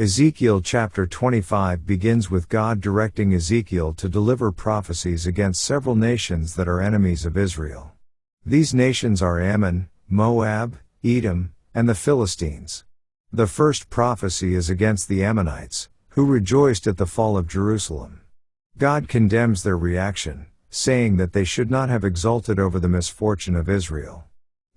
Ezekiel chapter 25 begins with God directing Ezekiel to deliver prophecies against several nations that are enemies of Israel. These nations are Ammon, Moab, Edom, and the Philistines. The first prophecy is against the Ammonites, who rejoiced at the fall of Jerusalem. God condemns their reaction, saying that they should not have exulted over the misfortune of Israel.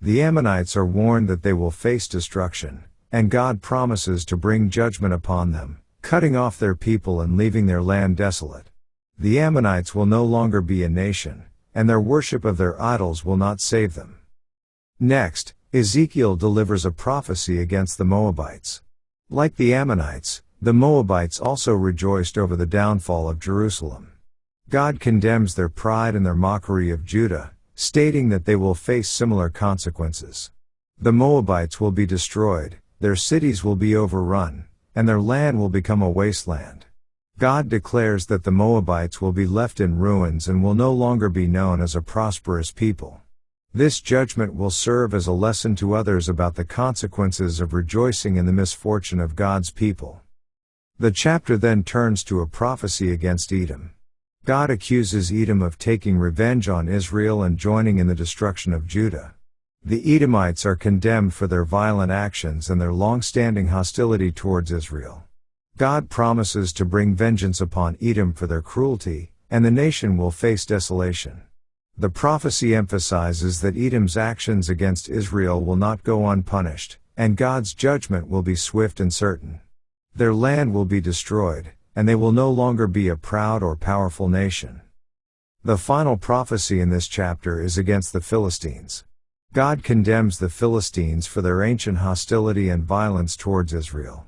The Ammonites are warned that they will face destruction, and God promises to bring judgment upon them, cutting off their people and leaving their land desolate. The Ammonites will no longer be a nation, and their worship of their idols will not save them. Next, Ezekiel delivers a prophecy against the Moabites. Like the Ammonites, the Moabites also rejoiced over the downfall of Jerusalem. God condemns their pride and their mockery of Judah, stating that they will face similar consequences. The Moabites will be destroyed, their cities will be overrun, and their land will become a wasteland. God declares that the Moabites will be left in ruins and will no longer be known as a prosperous people. This judgment will serve as a lesson to others about the consequences of rejoicing in the misfortune of God's people. The chapter then turns to a prophecy against Edom. God accuses Edom of taking revenge on Israel and joining in the destruction of Judah. The Edomites are condemned for their violent actions and their long-standing hostility towards Israel. God promises to bring vengeance upon Edom for their cruelty, and the nation will face desolation. The prophecy emphasizes that Edom's actions against Israel will not go unpunished, and God's judgment will be swift and certain. Their land will be destroyed, and they will no longer be a proud or powerful nation. The final prophecy in this chapter is against the Philistines. God condemns the Philistines for their ancient hostility and violence towards Israel.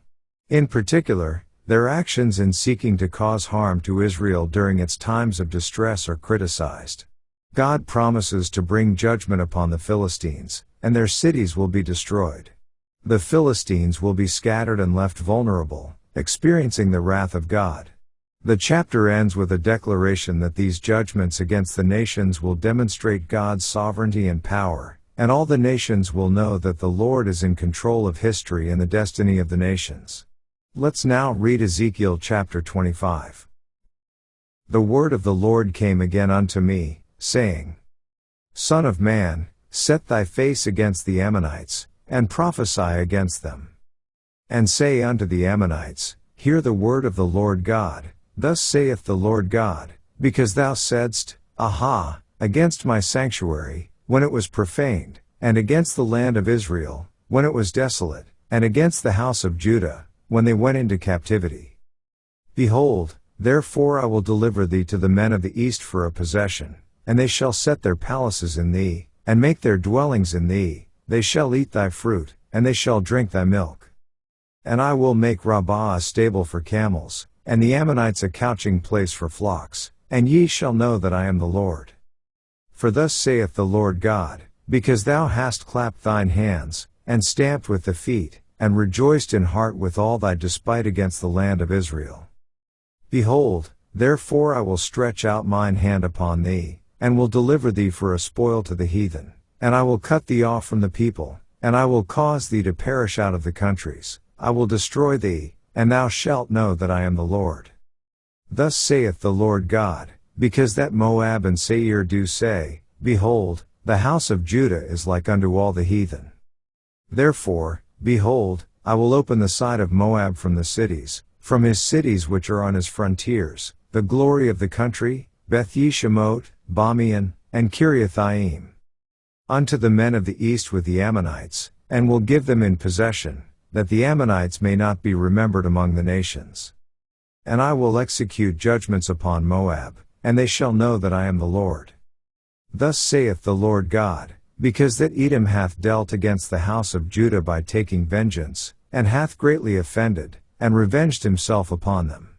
In particular, their actions in seeking to cause harm to Israel during its times of distress are criticized. God promises to bring judgment upon the Philistines, and their cities will be destroyed. The Philistines will be scattered and left vulnerable, experiencing the wrath of God. The chapter ends with a declaration that these judgments against the nations will demonstrate God's sovereignty and power, and all the nations will know that the Lord is in control of history and the destiny of the nations. Let's now read Ezekiel chapter 25. The word of the Lord came again unto me, saying, Son of man, set thy face against the Ammonites, and prophesy against them. And say unto the Ammonites, Hear the word of the Lord God, thus saith the Lord God, because thou saidst, Aha, against my sanctuary, when it was profaned, and against the land of Israel, when it was desolate, and against the house of Judah, when they went into captivity. Behold, therefore I will deliver thee to the men of the east for a possession, and they shall set their palaces in thee, and make their dwellings in thee, they shall eat thy fruit, and they shall drink thy milk. And I will make Rabbah a stable for camels, and the Ammonites a couching place for flocks, and ye shall know that I am the Lord. For thus saith the Lord God, because thou hast clapped thine hands, and stamped with the feet, and rejoiced in heart with all thy despite against the land of Israel. Behold, therefore I will stretch out mine hand upon thee, and will deliver thee for a spoil to the heathen, and I will cut thee off from the people, and I will cause thee to perish out of the countries, I will destroy thee, and thou shalt know that I am the Lord. Thus saith the Lord God, because that Moab and Seir do say, Behold, the house of Judah is like unto all the heathen. Therefore, behold, I will open the side of Moab from the cities, from his cities which are on his frontiers, the glory of the country, Beth-Yeshimot, Bamian, and Kiriathaim, unto the men of the east with the Ammonites, and will give them in possession, that the Ammonites may not be remembered among the nations. And I will execute judgments upon Moab, and they shall know that I am the Lord. Thus saith the Lord God, because that Edom hath dealt against the house of Judah by taking vengeance, and hath greatly offended, and revenged himself upon them.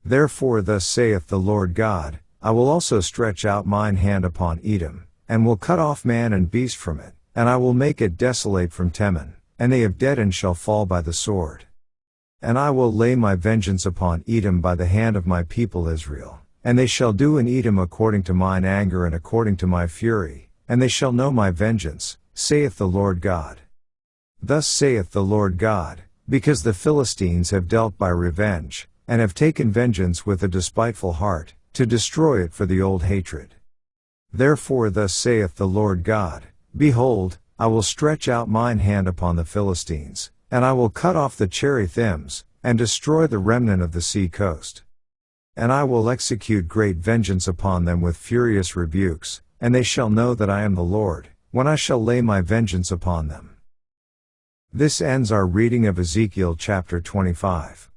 Therefore thus saith the Lord God, I will also stretch out mine hand upon Edom, and will cut off man and beast from it, and I will make it desolate from Teman, and they of Dedan shall fall by the sword. And I will lay my vengeance upon Edom by the hand of my people Israel, and they shall do in Edom according to mine anger and according to my fury, and they shall know my vengeance, saith the Lord God. Thus saith the Lord God, Because the Philistines have dealt by revenge, and have taken vengeance with a despiteful heart, to destroy it for the old hatred. Therefore thus saith the Lord God, Behold, I will stretch out mine hand upon the Philistines, and I will cut off the Cherethims, and destroy the remnant of the sea coast. And I will execute great vengeance upon them with furious rebukes, and they shall know that I am the Lord, when I shall lay my vengeance upon them. This ends our reading of Ezekiel chapter 25.